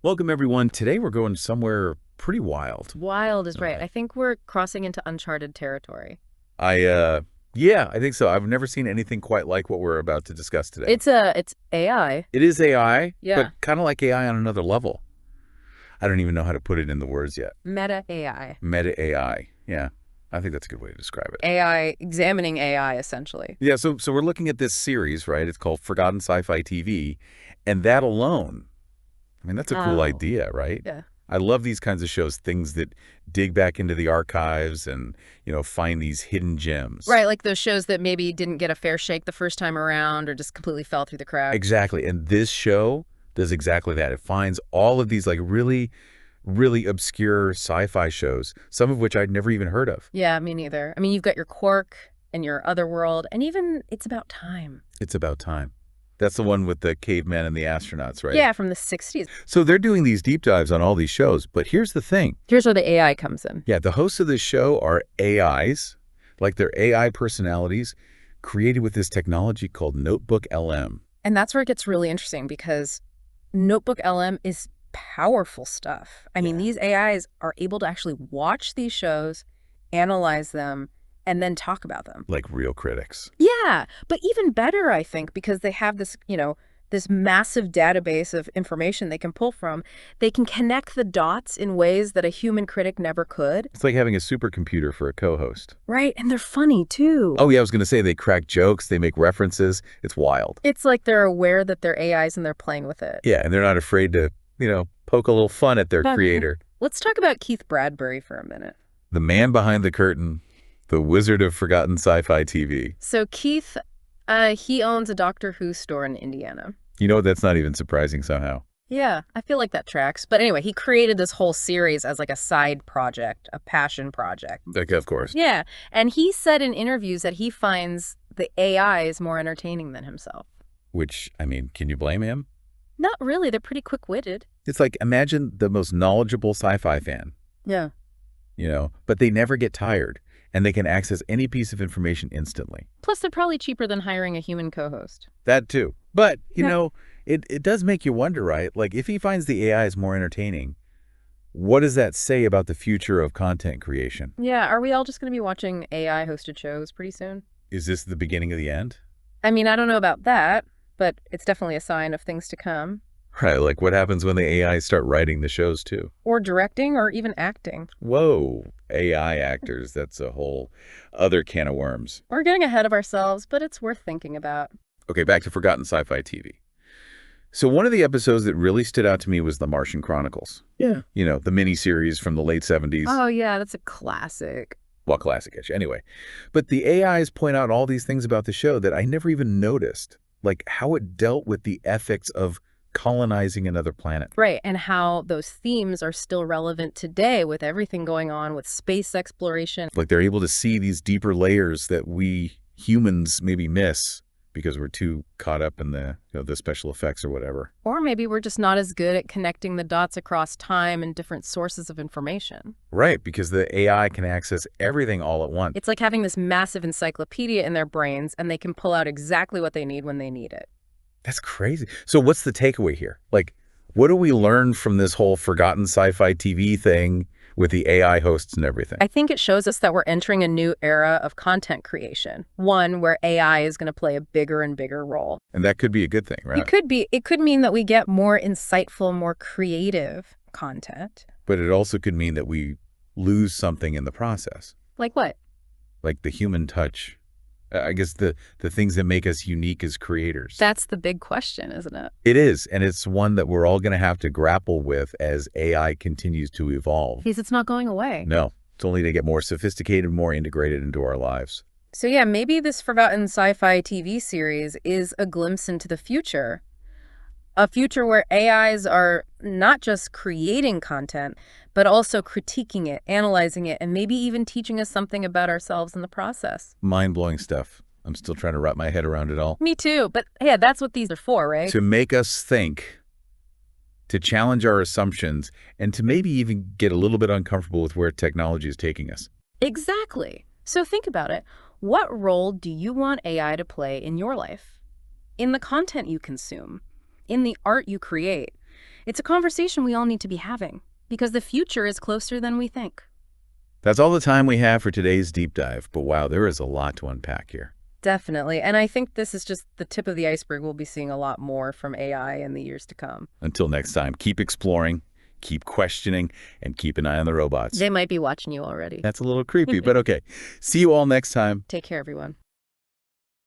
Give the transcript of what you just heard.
Welcome, everyone. Today we're going somewhere pretty wild. Wild is right. Okay. I think we're crossing into uncharted territory. Yeah, I think so. I've never seen anything quite like what we're about to discuss today. It's AI. It is AI, but Yeah. kind of like AI on another level. I don't even know how to put it in the words yet. Meta AI. Meta AI. Yeah, I think that's a good way to describe it. AI, examining AI, essentially. Yeah, so we're looking at this series, right? It's called Forgotten Sci-Fi TV, and that alone, I mean, that's a cool Oh, idea, right? yeah. I love these kinds of shows, things that dig back into the archives and, find these hidden gems. Right, like those shows that maybe didn't get a fair shake the first time around or just completely fell through the cracks. Exactly. And this show does exactly that. It finds all of these like really, really obscure sci-fi shows, some of which I'd never even heard of. Yeah, me neither. I mean, you've got your Quark and your Otherworld, and even It's About Time. It's about time. That's the one with the cavemen and the astronauts, right? Yeah, from the 60s. So they're doing these deep dives on all these shows. But here's the thing. Here's where the AI comes in. Yeah, the hosts of this show are AIs, like they're AI personalities created with this technology called Notebook LM. And that's where it gets really interesting because Notebook LM is powerful stuff. I mean, these AIs are able to actually watch these shows, analyze them, and then talk about them. Like real critics. Yeah, but even better, I think, because they have this, this massive database of information they can pull from. They can connect the dots in ways that a human critic never could. It's like having a supercomputer for a co-host. Right, and they're funny, too. Oh, yeah, I was going to say they crack jokes, they make references. It's wild. It's like they're aware that they're AIs and they're playing with it. Yeah, and they're not afraid to, poke a little fun at their creator. Let's talk about Keith Bradbury for a minute. The man behind the curtain, the wizard of forgotten sci-fi TV. So Keith, he owns a Doctor Who store in Indiana. That's not even surprising somehow. Yeah, I feel like that tracks. But anyway, he created this whole series as like a side project, a passion project. Like, of course. Yeah, and he said in interviews that he finds the AI is more entertaining than himself. Which, I mean, can you blame him? Not really. They're pretty quick-witted. It's like, imagine the most knowledgeable sci-fi fan, Yeah. but they never get tired, and they can access any piece of information instantly. Plus, they're probably cheaper than hiring a human co-host. That too. But, Yeah. it does make you wonder, right? Like, if he finds the AIs more entertaining, what does that say about the future of content creation? Yeah, are we all just going to be watching AI-hosted shows pretty soon? Is this the beginning of the end? I mean, I don't know about that, but it's definitely a sign of things to come. Right, like what happens when the AIs start writing the shows too? Or directing, or even acting. Whoa, AI actors, that's a whole other can of worms. We're getting ahead of ourselves, but it's worth thinking about. Okay, back to Forgotten Sci-Fi TV. So one of the episodes that really stood out to me was The Martian Chronicles. Yeah. The miniseries from the late 70s. Oh, yeah, that's a classic. Well, classic-ish, anyway. But the AIs point out all these things about the show that I never even noticed, like how it dealt with the ethics of colonizing another planet. Right, and how those themes are still relevant today with everything going on with space exploration. Like they're able to see these deeper layers that we humans maybe miss because we're too caught up in the special effects or whatever. Or maybe we're just not as good at connecting the dots across time and different sources of information. Right, because the AI can access everything all at once. It's like having this massive encyclopedia in their brains, and they can pull out exactly what they need when they need it. That's crazy. So what's the takeaway here? Like, what do we learn from this whole forgotten sci-fi TV thing with the AI hosts and everything? I think it shows us that we're entering a new era of content creation, one where AI is going to play a bigger and bigger role. And that could be a good thing, right? It could mean that we get more insightful, more creative content. But it also could mean that we lose something in the process. Like what? Like the human touch. I guess the things that make us unique as creators. That's the big question, isn't it? It is, and it's one that we're all going to have to grapple with as AI continues to evolve. Because it's not going away. No, it's only to get more sophisticated, more integrated into our lives. So yeah, maybe this forgotten sci-fi TV series is a glimpse into the future. A future where AIs are not just creating content, but also critiquing it, analyzing it, and maybe even teaching us something about ourselves in the process. Mind-blowing stuff. I'm still trying to wrap my head around it all. Me too, but yeah, that's what these are for, right? To make us think, to challenge our assumptions, and to maybe even get a little bit uncomfortable with where technology is taking us. Exactly. So think about it. What role do you want AI to play in your life? In the content you consume? In the art you create? It's a conversation we all need to be having, because the future is closer than we think. That's all the time we have for today's deep dive, but wow, there is a lot to unpack here. Definitely. And I think this is just the tip of the iceberg. We'll be seeing a lot more from AI in the years to come. Until next time, keep exploring, keep questioning, and keep an eye on the robots. They might be watching you already. That's a little creepy, but okay. See you all next time. Take care, everyone.